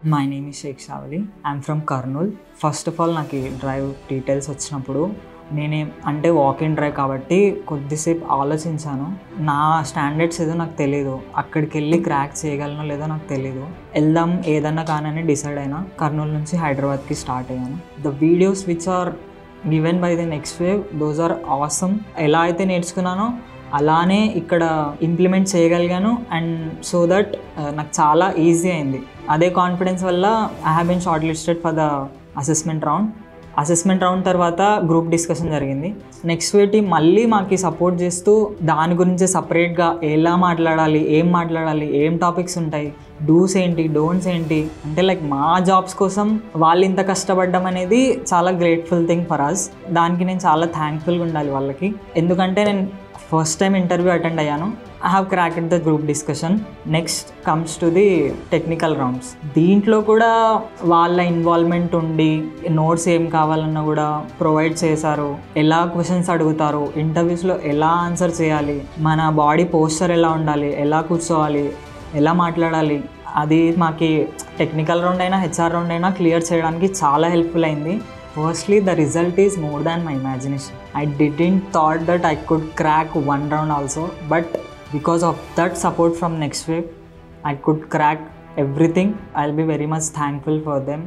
My name is Shaik Shavali. I'm from Kurnool. First of all నాకు ఈ drive details వచ్చినప్పుడు అంటే వాక్ ఇన్ డ్రైవ్ కాబట్టి కొద్దిసేపు ఆలోచించాను. నా స్టాండర్డ్స్ ఏదో నాకు తెలీదు, అక్కడికి వెళ్ళి క్రాక్ చేయగలనో లేదో నాకు తెలీదు. వెళ్దాం ఏదన్నా కానీ డిసైడ్ అయినా. కర్నూలు నుంచి హైదరాబాద్కి స్టార్ట్ అయ్యాను. The videos which are given by the NxtWave, those are awesome. ఎలా అయితే నేర్చుకున్నానో అలానే ఇక్కడ ఇంప్లిమెంట్ చేయగలిగాను. అండ్ సో దట్ నాకు చాలా ఈజీ అయింది. అదే కాన్ఫిడెన్స్ వల్ల I have been shortlisted for the assessment round తర్వాత గ్రూప్ డిస్కషన్ జరిగింది. నెక్స్ట్ వేవ్ టీమ్ మళ్ళీ మాకు సపోర్ట్ చేస్తూ దాని గురించి సపరేట్గా ఎలా మాట్లాడాలి, ఏం టాపిక్స్ ఉంటాయి, డూస్ ఏంటి, డోంట్స్ ఏంటి, అంటే లైక్ మా జాబ్స్ కోసం వాళ్ళు ఇంత కష్టపడడం అనేది చాలా గ్రేట్ఫుల్ థింగ్ ఫర్ అస్. దానికి నేను చాలా థ్యాంక్ఫుల్గా ఉండాలి వాళ్ళకి. ఎందుకంటే నేను ఫస్ట్ టైం ఇంటర్వ్యూ అటెండ్ అయ్యాను. I have cracked the group discussion. Next comes to the technical rounds. దీంట్లో కూడా వాళ్ళ ఇన్వాల్వ్మెంట్ ఉండి నోట్స్ ఏం కావాలన్నా కూడా ప్రొవైడ్ చేశారు. ఎలా క్వశ్చన్స్ అడుగుతారు, ఇంటర్వ్యూస్లో ఎలా ఆన్సర్ చేయాలి, మన బాడీ పోస్చర్ ఎలా ఉండాలి, ఎలా కూర్చోవాలి, ఎలా మాట్లాడాలి, అది మాకి టెక్నికల్ రౌండ్ అయినా హెచ్ఆర్ రౌండ్ అయినా క్లియర్ చేయడానికి చాలా హెల్ప్ఫుల్ అయింది. Firstly, the result is more than my imagination. I didn't thought that I could crack one round also, but because of that support from Next Wave, I could crack everything. I'll be very much thankful for them.